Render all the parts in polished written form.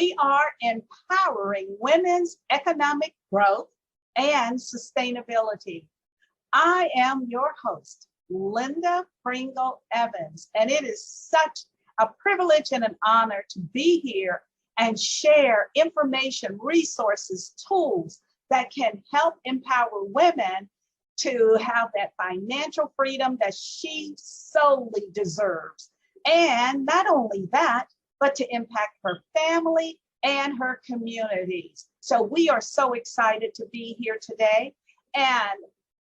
We are empowering women's economic growth and sustainability. I am your host, Linda Pringle Evans, and it is such a privilege and an honor to be here and share information, resources, tools that can help empower women to have that financial freedom that she solely deserves. And not only that, but to impact her family and her communities. So we are so excited to be here today. And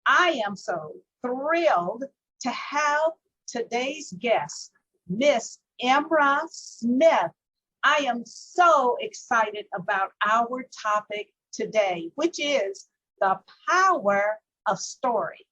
I am so thrilled to have today's guest, Miss Emra Smith. I am so excited about our topic today, which is the power of story.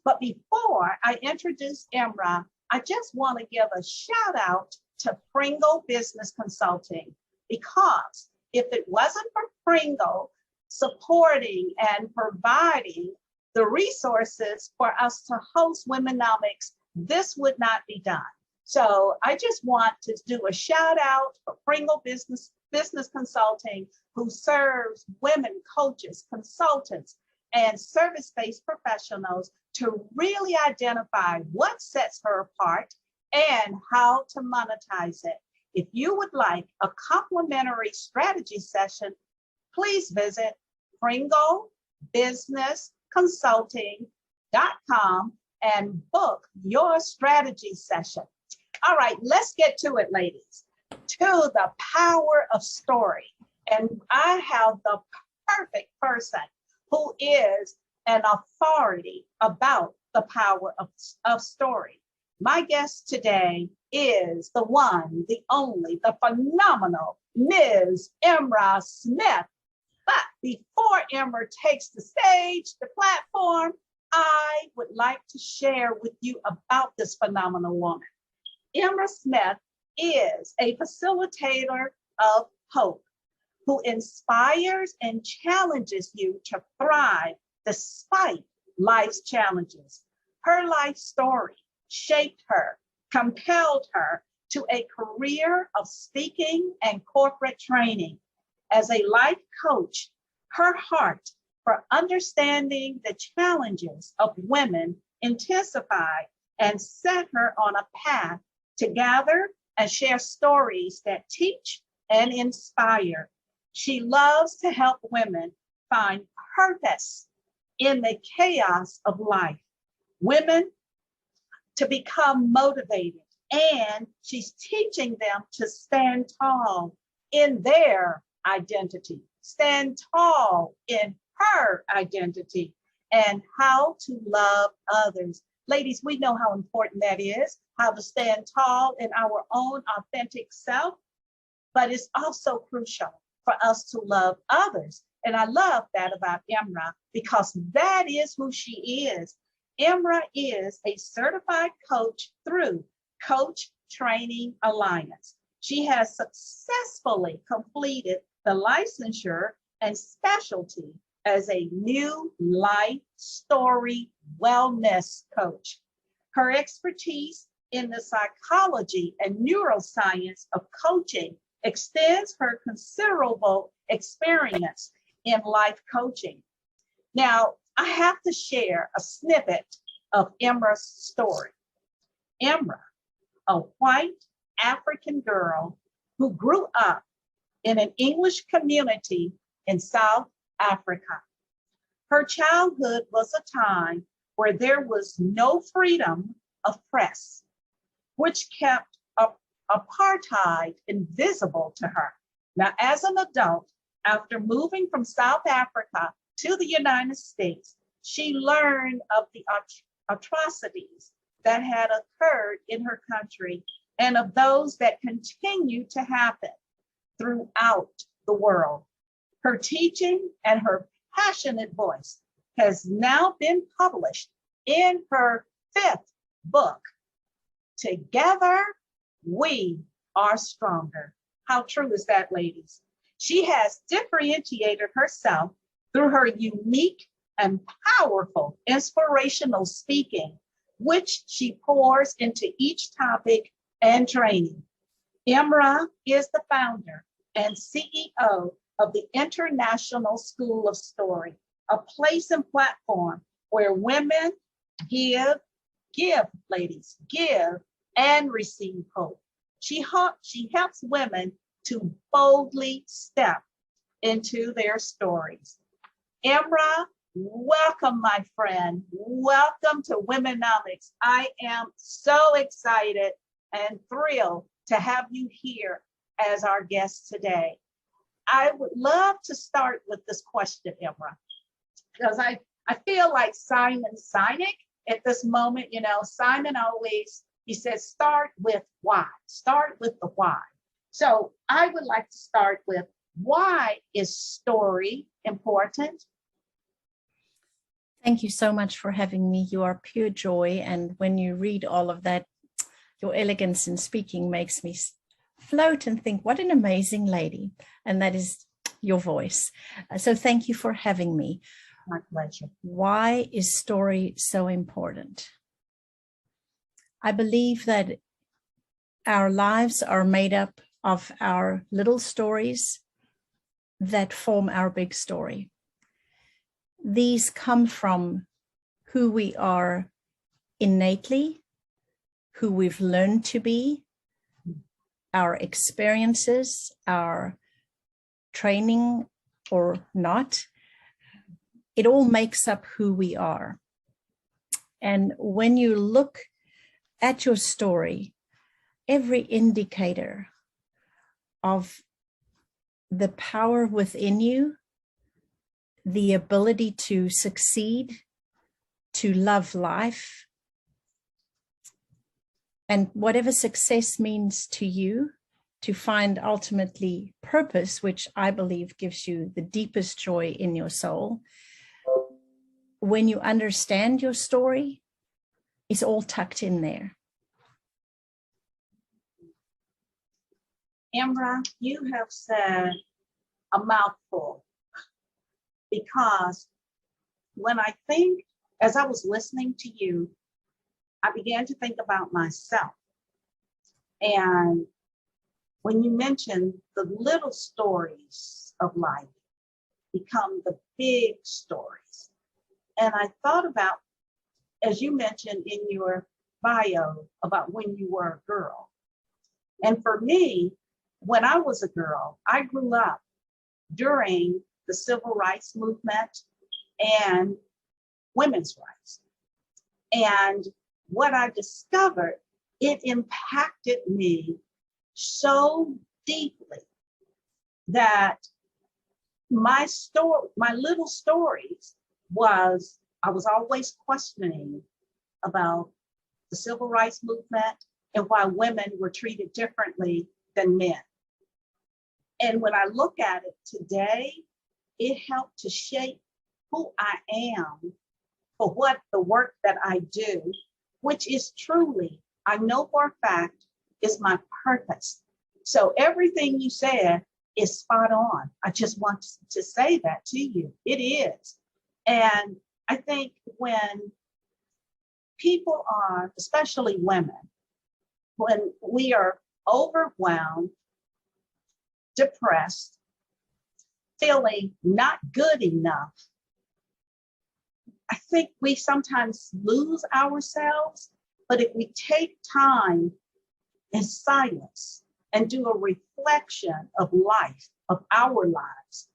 But before I introduce Emra, I just want to give a shout out to Pringle Business Consulting, because if it wasn't for Pringle supporting and providing the resources for us to host WomeNomics, this would not be done. So I just want to do a shout out for Pringle Business Consulting, who serves women coaches, consultants, and service-based professionals to really identify what sets her apart and how to monetize it. If you would like a complimentary strategy session, please visit pringlebusinessconsulting.com and book your strategy session. All right, let's get to it, ladies, to the power of story. And I have the perfect person who is an authority about the power of story. My guest today is the one, the only, the phenomenal Ms. Emra Smith. But before Emra takes the stage, the platform, I would like to share with you about this phenomenal woman. Emra Smith is a facilitator of hope who inspires and challenges you to thrive despite life's challenges. Her life story shaped her, compelled her to a career of speaking and corporate training. As a life coach, her heart for understanding the challenges of women intensified and set her on a path to gather and share stories that teach and inspire. She loves to help women find purpose in the chaos of life, women to become motivated, and she's teaching them to stand tall in their identity, stand tall in her identity, and how to love others. Ladies, we know how important that is, how to stand tall in our own authentic self, but it's also crucial for us to love others. And I love that about Emra, because that is who she is. Emra is a certified coach through Coach Training Alliance. She has successfully completed the licensure and specialty as a new life story wellness coach. Her expertise in the psychology and neuroscience of coaching extends her considerable experience in life coaching. Now, I have to share a snippet of Emra's story. Emra, a white African girl who grew up in an English community in South Africa. Her childhood was a time where there was no freedom of press, which kept apartheid invisible to her. Now, as an adult, after moving from South Africa to the United States, she learned of the atrocities that had occurred in her country and of those that continue to happen throughout the world. Her teaching and her passionate voice has now been published in her 5th book, Together We Are Stronger. How true is that, ladies? She has differentiated herself through her unique and powerful inspirational speaking, which she pours into each topic and training. Emra is the founder and CEO of the International School of Story, a place and platform where women give, ladies, give and receive hope. She helps women to boldly step into their stories. Emra, welcome, my friend. Welcome to WomeNomics. I am so excited and thrilled to have you here as our guest today. I would love to start with this question, Emra, because I feel like Simon Sinek at this moment. You know, Simon always, he says, start with why, start with the why. So I would like to start with, why is story important? Thank you so much for having me. You are pure joy. And when you read all of that, your elegance in speaking makes me float and think, what an amazing lady. And that is your voice. So thank you for having me. My pleasure. Why is story so important? I believe that our lives are made up of our little stories that form our big story. These come from who we are innately, who we've learned to be, our experiences, our training or not. It all makes up who we are. And when you look at your story, every indicator of the power within you, the ability to succeed, to love life, and whatever success means to you, to find ultimately purpose, which I believe gives you the deepest joy in your soul. When you understand your story, it's all tucked in there. Emra, you have said a mouthful, because when I think, as I was listening to you, I began to think about myself. And when you mentioned the little stories of life become the big stories. And I thought about, as you mentioned in your bio, about when you were a girl. And for me, when I was a girl, I grew up during the civil rights movement and women's rights. And what I discovered, it impacted me so deeply that my little stories was, I was always questioning about the civil rights movement and why women were treated differently than men. And when I look at it today, it helped to shape who I am for what the work that I do, which is truly, I know for a fact, is my purpose. So everything you said is spot on. I just want to say that to you. It is. And I think when people are, especially women, when we are overwhelmed, depressed, feeling not good enough, I think we sometimes lose ourselves. But if we take time in silence and do a reflection of life, of our lives,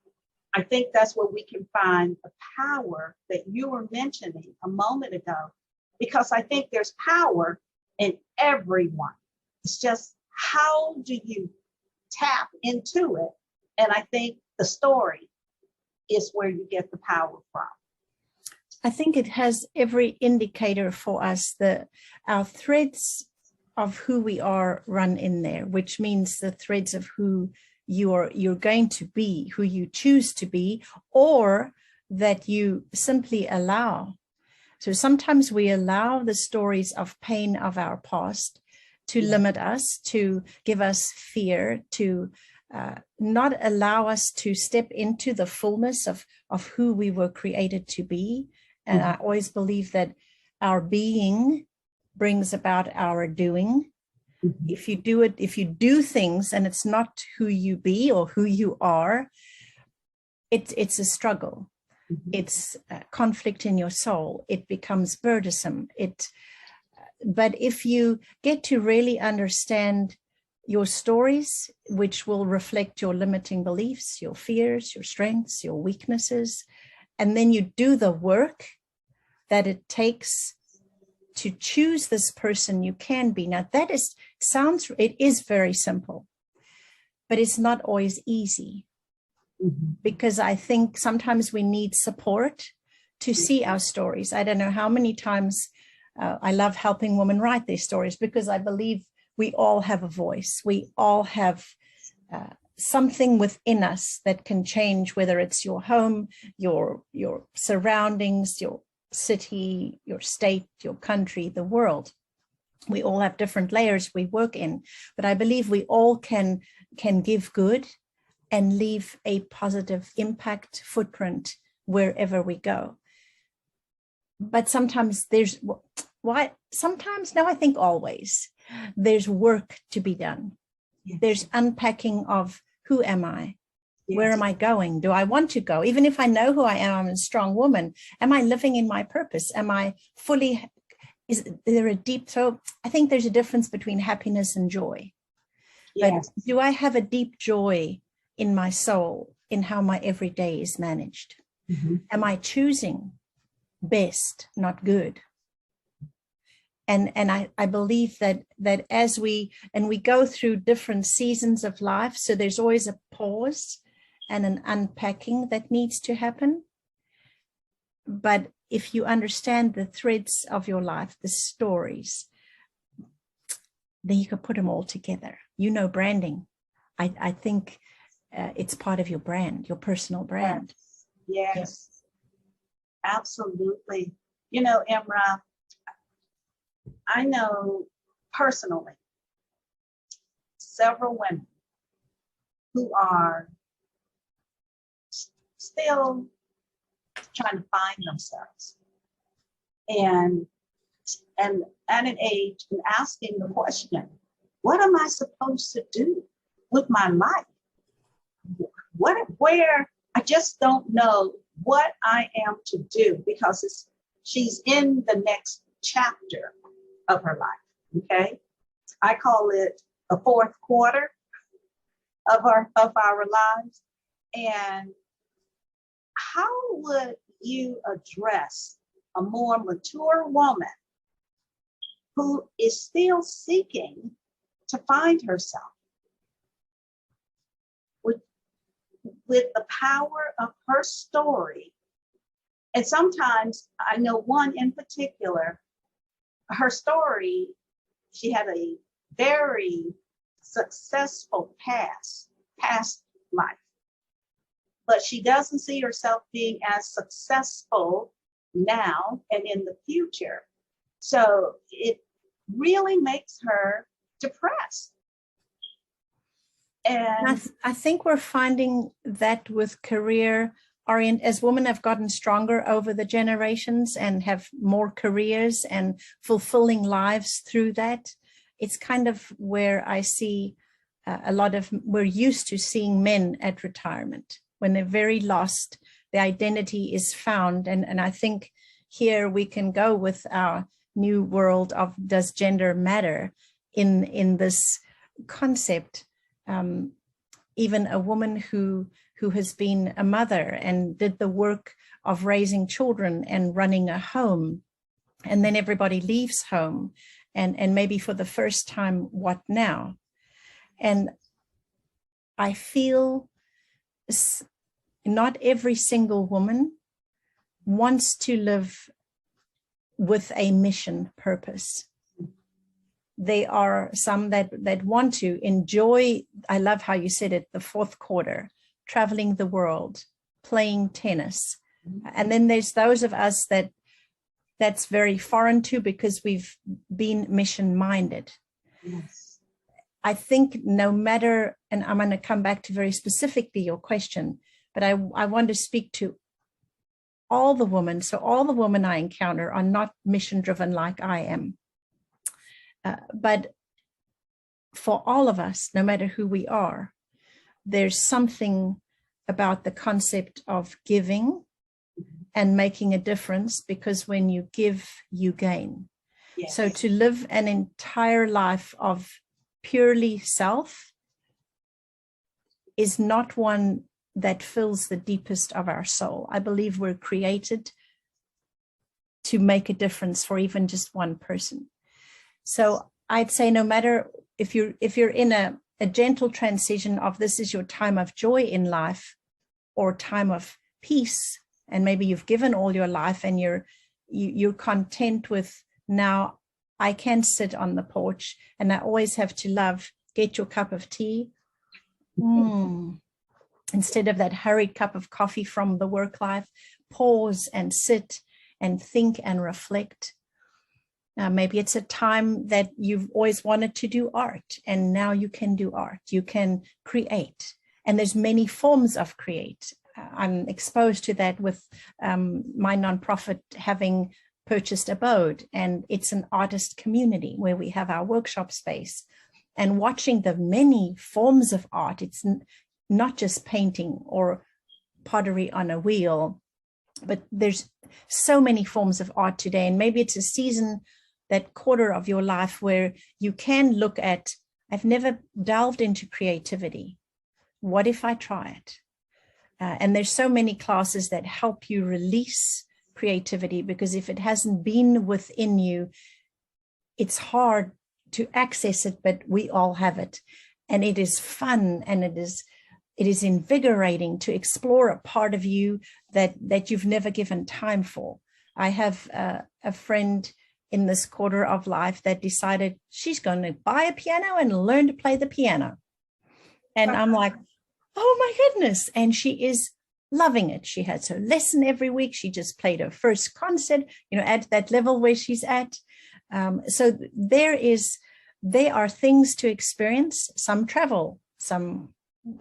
I think that's where we can find the power that you were mentioning a moment ago, because I think there's power in everyone. It's just, how do you tap into it? And I think the story is where you get the power from. I think it has every indicator for us. Our threads of who we are run in there, which means the threads of who you're going to be, who you choose to be, or that you simply allow. So sometimes we allow the stories of pain of our past to limit us, to give us fear, to not allow us to step into the fullness of who we were created to be. And I always believe that our being brings about our doing. If you do it, if you do things and it's not who you be or who you are, it's a struggle. It's a conflict in your soul. It becomes burdensome. But if you get to really understand your stories, which will reflect your limiting beliefs, your fears, your strengths, your weaknesses, and then you do the work that it takes to choose this person you can be. Now that it is very simple, but it's not always easy, because I think sometimes we need support to see our stories. I don't know how many times I love helping women write their stories, because I believe we all have a voice. We all have something within us that can change, whether it's your home, your surroundings, your city, your state, your country, the world. We all have different layers we work in, but I believe we all can give good and leave a positive impact footprint wherever we go. But sometimes I think always, there's work to be done. Yes. There's unpacking of who am I? Yes. Where am I going? Do I want to go? Even if I know who I am, I'm a strong woman. Am I living in my purpose? Am I fully, is there a deep, so I think there's a difference between happiness and joy. Yes. But do I have a deep joy in my soul, in how my everyday is managed? Am I choosing best, not good? And I believe that as we go through different seasons of life, so there's always a pause and an unpacking that needs to happen. But if you understand the threads of your life, the stories, then you can put them all together. Branding. I think it's part of your brand, your personal brand. Yes. Absolutely. Emra, I know personally several women who are still trying to find themselves, and at an age and asking the question, what am I supposed to do with my life? Where I just don't know what I am to do, because she's in the next chapter of her life. Okay, I call it the fourth quarter of our lives. And how would you address a more mature woman who is still seeking to find herself with the power of her story? And sometimes, I know one in particular, her story, she had a very successful past life, but she doesn't see herself being as successful now and in the future. So it really makes her depressed. And I think we're finding that with career as women have gotten stronger over the generations and have more careers and fulfilling lives through that, it's kind of where I see we're used to seeing men at retirement when they're very lost, the identity is found. And I think here we can go with our new world of, does gender matter in this concept? Even a woman who has been a mother and did the work of raising children and running a home, and then everybody leaves home, and maybe for the first time, what now? And I feel not every single woman wants to live with a mission purpose. There are some that want to enjoy, I love how you said it, the fourth quarter, traveling the world, playing tennis. And then there's those of us that's very foreign to, because we've been mission-minded. Yes. I think no matter, and I'm going to come back to very specifically your question, but I want to speak to all the women. So all the women I encounter are not mission-driven like I am. But for all of us, no matter who we are, there's something about the concept of giving and making a difference, because when you give, you gain. Yes. So to live an entire life of purely self is not one that fills the deepest of our soul. I believe we're created to make a difference for even just one person. So I'd say no matter if you're in a gentle transition of this is your time of joy in life or time of peace, and maybe you've given all your life and you're content with, now I can sit on the porch and I always have to get your cup of tea. Instead of that hurried cup of coffee from the work life, pause and sit and think and reflect. Maybe it's a time that you've always wanted to do art, and now you can do art. You can create, and there's many forms of create. I'm exposed to that with my nonprofit having purchased Abode, and it's an artist community where we have our workshop space, and watching the many forms of art. It's not just painting or pottery on a wheel, but there's so many forms of art today. And maybe it's a season, that quarter of your life, where you can look at, I've never delved into creativity. What if I try it? And there's so many classes that help you release creativity, because if it hasn't been within you, it's hard to access it, but we all have it. And it is fun, and it is invigorating to explore a part of you that you've never given time for. I have a friend in this quarter of life that decided she's going to buy a piano and learn to play the piano. And I'm like, oh my goodness. And she is loving it. She has her lesson every week. She just played her first concert, at that level where she's at. So there are things to experience. Some travel, some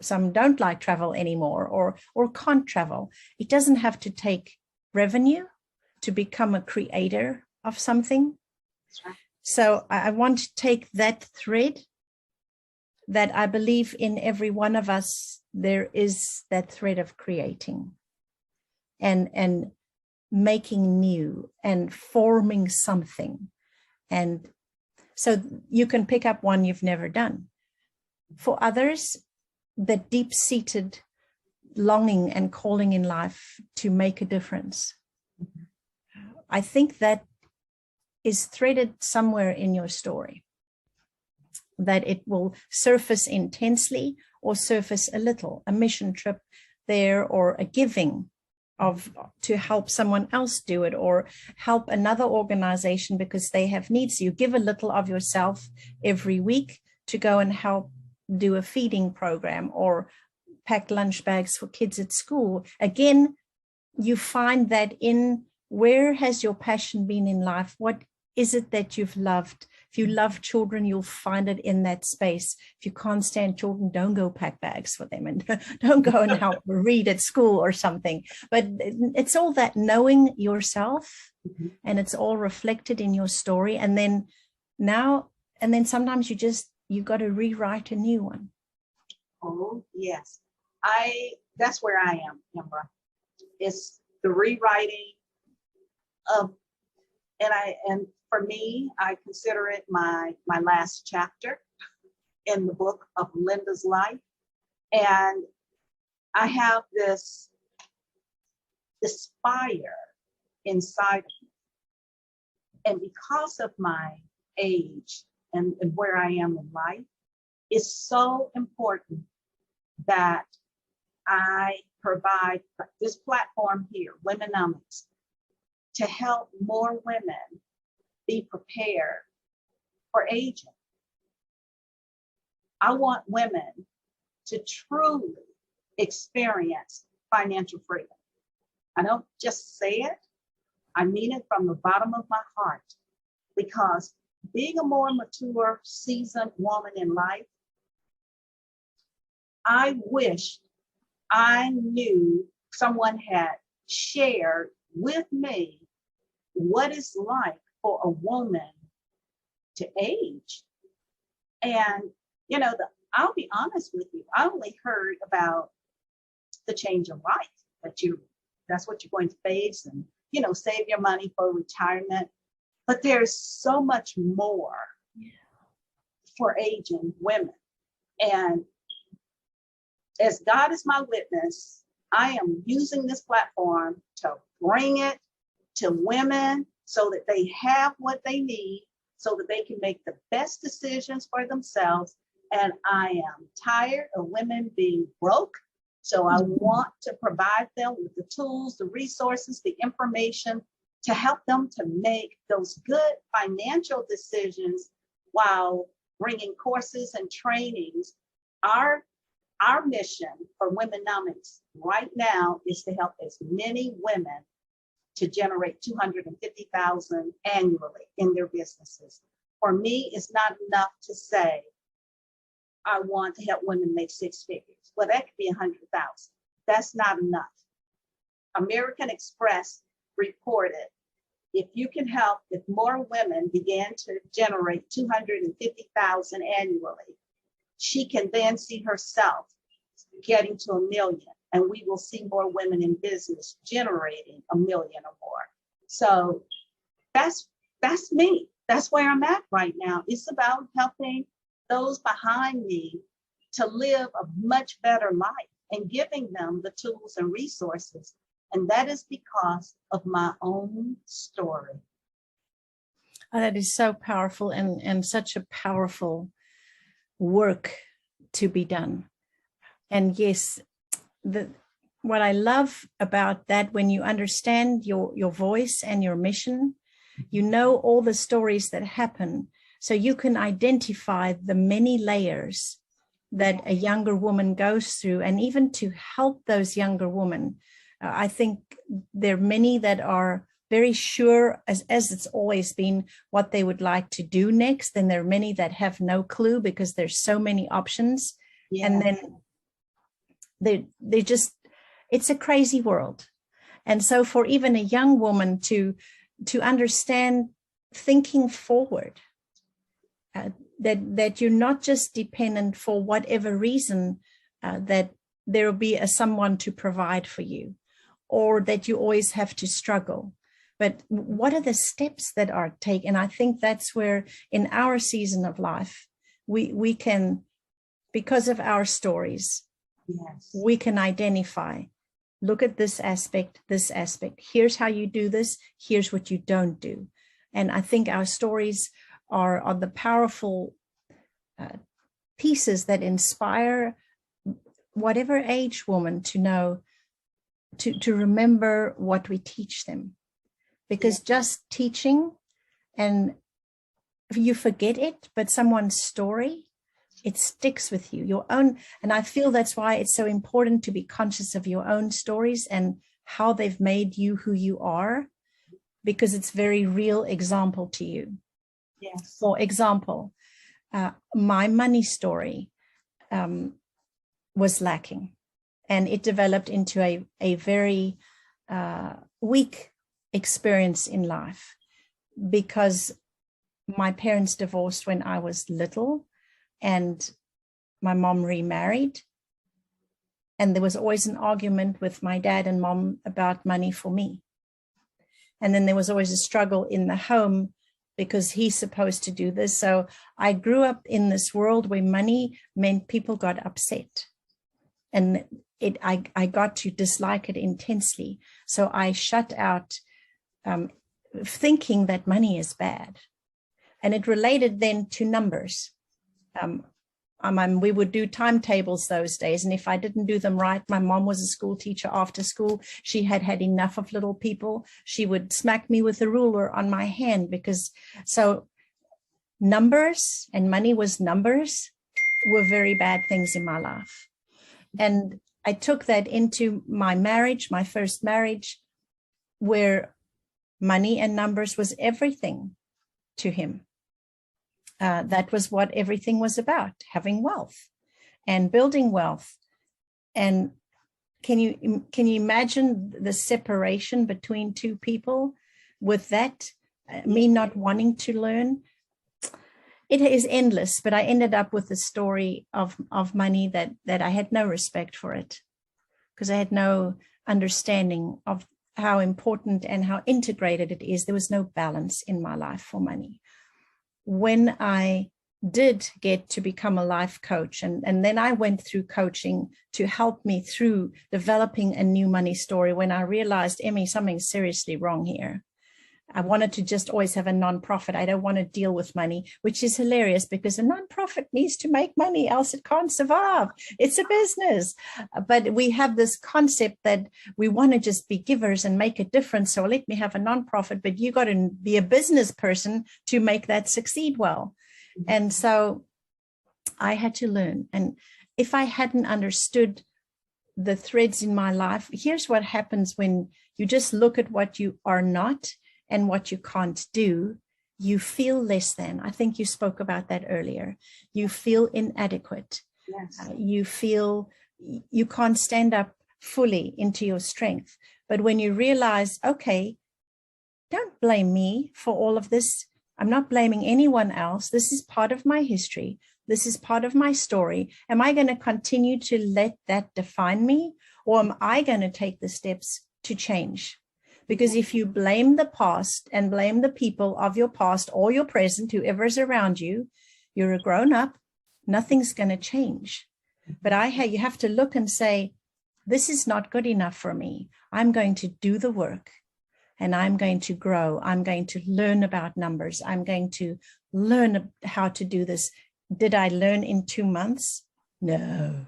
don't like travel anymore, or can't travel. It doesn't have to take revenue to become a creator of something. Right. So I want to take that thread that I believe in every one of us, there is that thread of creating and making new and forming something. And so you can pick up one you've never done. For others, the deep-seated longing and calling in life to make a difference. I think that is threaded somewhere in your story, that it will surface intensely or surface a little, a mission trip there, or a giving to help someone else do it, or help another organization because they have needs. You give a little of yourself every week to go and help do a feeding program or pack lunch bags for kids at school. Again, you find that in where has your passion been in life? What is it that you've loved? If you love children, you'll find it in that space. If you can't stand children, don't go pack bags for them, and don't go and help read at school or something. But it's all that knowing yourself, and it's all reflected in your story. And then sometimes you got to rewrite a new one. Oh, yes. That's where I am, Emra. It's the rewriting of, and for me, I consider it my last chapter in the book of Linda's life. And I have this fire inside of me. And because of my age and where I am in life, it's so important that I provide this platform here, WomeNomic, to help more women be prepared for aging. I want women to truly experience financial freedom. I don't just say it, I mean it from the bottom of my heart, because being a more mature, seasoned woman in life, I wish I knew someone had shared with me what it's like for a woman to age. And You know, I'll be honest with you. I only heard about the change of life, that's what you're going to face, and, you know, save your money for retirement. But there's so much more for aging women. And as God is my witness, I am using this platform to bring it to women so that they have what they need, so that they can make the best decisions for themselves. And I am tired of women being broke. So I want to provide them with the tools, the resources, the information to help them to make those good financial decisions while bringing courses and trainings. Our mission for WomeNomics right now is to help as many women to generate $250,000 annually in their businesses. For me, it's not enough to say, I want to help women make six figures. Well, that could be 100,000. That's not enough. American Express reported, if more women began to generate 250,000 annually, she can then see herself getting to 1 million, and we will see more women in business generating 1 million or more. So that's me. That's where I'm at right now. It's about helping those behind me to live a much better life and giving them the tools and resources. And that is because of my own story. Oh, that is so powerful, and such a powerful work to be done. And yes, what I love about that, when you understand your voice and your mission, you know all the stories that happen, so you can identify the many layers that a younger woman goes through, and even to help those younger women. I think there are many that are very sure, as it's always been, what they would like to do next. And there are many that have no clue because there's so many options. Yeah. And then they just, it's a crazy world. And so for even a young woman to understand, thinking forward, that you're not just dependent for whatever reason, that there will be someone to provide for you, or that you always have to struggle. But what are the steps that are taken? I think that's where in our season of life, we can, because of our stories, yes, we can identify, look at this aspect, here's how you do this, here's what you don't do. And I think our stories are the powerful pieces that inspire whatever age woman to know, to remember what we teach them. Because just teaching, and you forget it, but someone's story, it sticks with you, your own. And I feel that's why it's so important to be conscious of your own stories and how they've made you who you are, because it's very real example to you. Yes. For example, my money story was lacking, and it developed into a very weak experience in life, because my parents divorced when I was little, and my mom remarried, and there was always an argument with my dad and mom about money for me. And then there was always a struggle in the home because he's supposed to do this. So I grew up in this world where money meant people got upset, and I got to dislike it intensely. So I shut out thinking that money is bad. And it related then to numbers. We would do timetables those days, and if I didn't do them right, my mom was a school teacher after school. She had had enough of little people. She would smack me with a ruler on my hand, because so numbers, and money was numbers, were very bad things in my life. And I took that into my marriage, my first marriage, where money and numbers was everything to him. That was what everything was about, having wealth and building wealth. And can you imagine the separation between two people with that, me not wanting to learn? It is endless, but I ended up with a story of money that I had no respect for it, because I had no understanding of how important and how integrated it is. There was no balance in my life for money. When I did get to become a life coach, and then I went through coaching to help me through developing a new money story, when I realized, Emmy, something's seriously wrong here. I wanted to just always have a nonprofit. I don't want to deal with money, which is hilarious because a nonprofit needs to make money, else it can't survive. It's a business. But we have this concept that we want to just be givers and make a difference. So let me have a nonprofit, but you got to be a business person to make that succeed well. And so I had to learn. And if I hadn't understood the threads in my life, here's what happens when you just look at what you are not and what you can't do. You feel less than. I think you spoke about that earlier. You feel inadequate. Yes. You feel you can't stand up fully into your strength. But when you realize, okay, don't blame me for all of this. I'm not blaming anyone else. This is part of my history. This is part of my story. Am I going to continue to let that define me? Or am I going to take the steps to change? Because if you blame the past and blame the people of your past or your present, whoever's around you, you're a grown up, nothing's going to change. But you have to look and say, this is not good enough for me. I'm going to do the work and I'm going to grow. I'm going to learn about numbers. I'm going to learn how to do this. Did I learn in 2 months? No.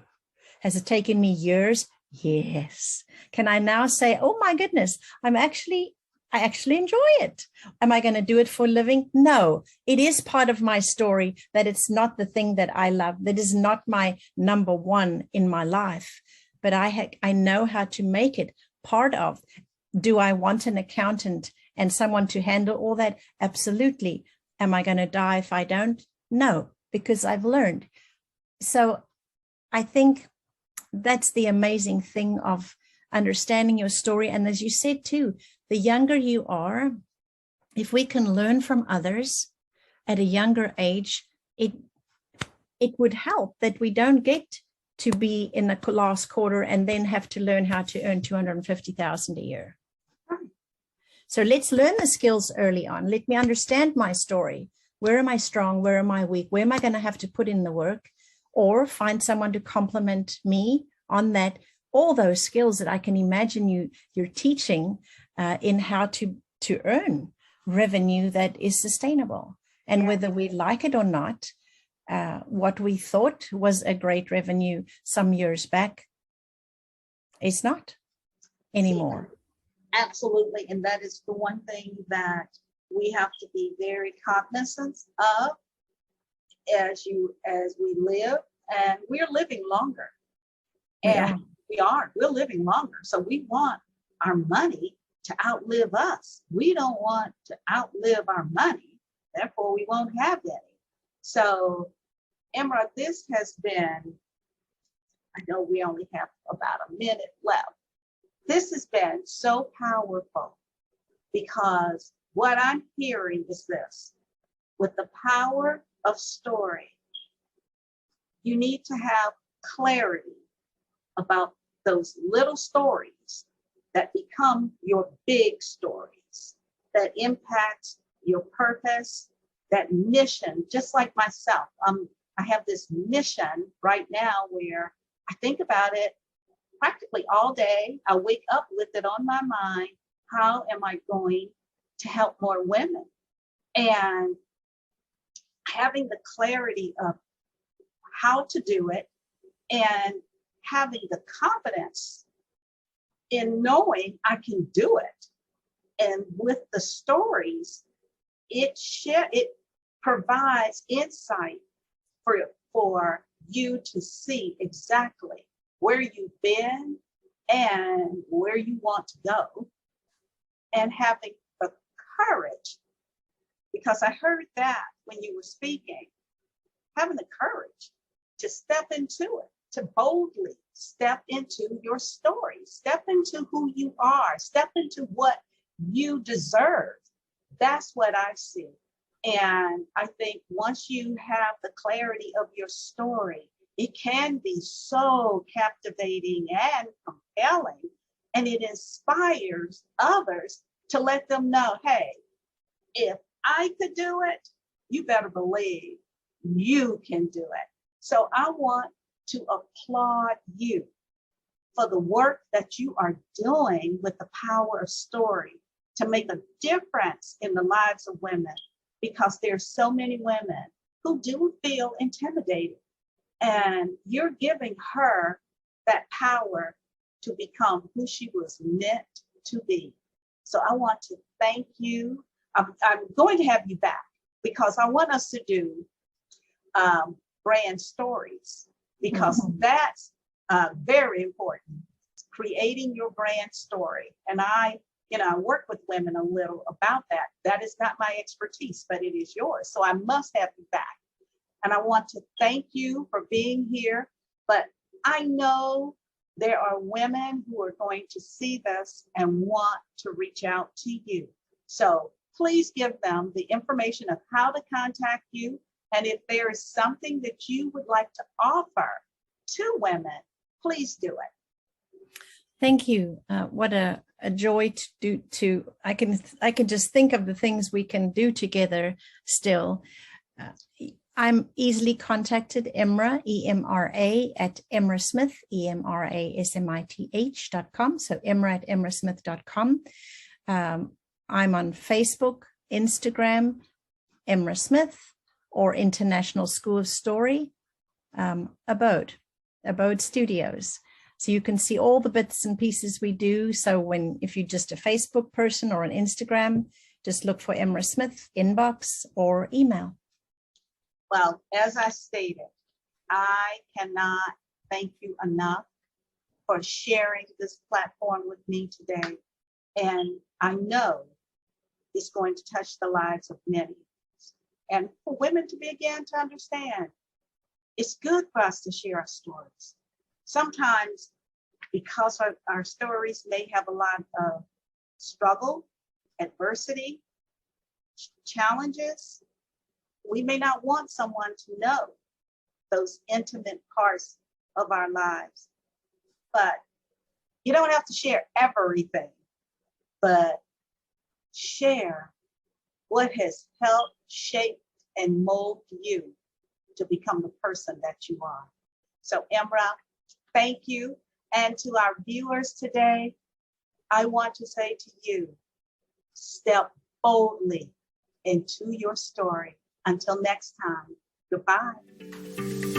Has it taken me years? Yes. Can I now say, oh my goodness, I actually enjoy it. Am I going to do it for a living? No, it is part of my story that it's not the thing that I love. That is not my number one in my life, but I know how to make it part of. Do I want an accountant and someone to handle all that? Absolutely. Am I going to die if I don't? No, because I've learned. So I think that's the amazing thing of understanding your story. And as you said too, the younger you are, if we can learn from others at a younger age, it would help that we don't get to be in the last quarter and then have to learn how to earn $250,000 a year. So let's learn the skills early on. Let me understand my story. Where am I strong? Where am I weak? Where am I going to have to put in the work? Or find someone to complement me on that, all those skills that I can imagine you're teaching in how to earn revenue that is sustainable. And whether we like it or not, what we thought was a great revenue some years back is not anymore. Absolutely. And that is the one thing that we have to be very cognizant of as we live, and we're living longer. And we're living longer. So we want our money to outlive us. We don't want to outlive our money. Therefore, we won't have any. So, Emra, this has been, I know we only have about a minute left. This has been so powerful because what I'm hearing is this: with the power of story, you need to have clarity about those little stories that become your big stories, that impact your purpose, that mission. Just like myself, I have this mission right now where I think about it practically all day. I wake up with it on my mind. How am I going to help more women? And having the clarity of how to do it and having the confidence in knowing I can do it. And with the stories, it provides insight for you to see exactly where you've been and where you want to go, and having the courage, because I heard that when you were speaking, having the courage to step into it, to boldly step into your story, step into who you are, step into what you deserve. That's what I see. And I think once you have the clarity of your story, it can be so captivating and compelling, and it inspires others to let them know, hey, if I could do it, you better believe you can do it. So I want to applaud you for the work that you are doing with the power of story to make a difference in the lives of women, because there's so many women who do feel intimidated, and you're giving her that power to become who she was meant to be. So I want to thank you. I'm going to have you back because I want us to do brand stories, because that's very important, creating your brand story. And I work with women a little about that. That is not my expertise, but it is yours. So I must have you back. And I want to thank you for being here. But I know there are women who are going to see this and want to reach out to you. So please give them the information of how to contact you. And if there is something that you would like to offer to women, please do it. Thank you. What a joy to do. I can just think of the things we can do together still. I'm easily contacted, Emra, E-M-R-A, at Emra Smith, EMRASMITH.com. So Emra at emrasmith.com. I'm on Facebook, Instagram, Emra Smith, or International School of Story, Abode Studios. So you can see all the bits and pieces we do. So if you're just a Facebook person or an Instagram, just look for Emra Smith, inbox or email. Well, as I stated, I cannot thank you enough for sharing this platform with me today. And I know it's going to touch the lives of many. And for women to begin to understand, it's good for us to share our stories. Sometimes, because our stories may have a lot of struggle, adversity, challenges, we may not want someone to know those intimate parts of our lives. But you don't have to share everything, but share what has helped shape and mold you to become the person that you are. So Emra, thank you. And to our viewers today, I want to say to you, step boldly into your story. Until next time, goodbye.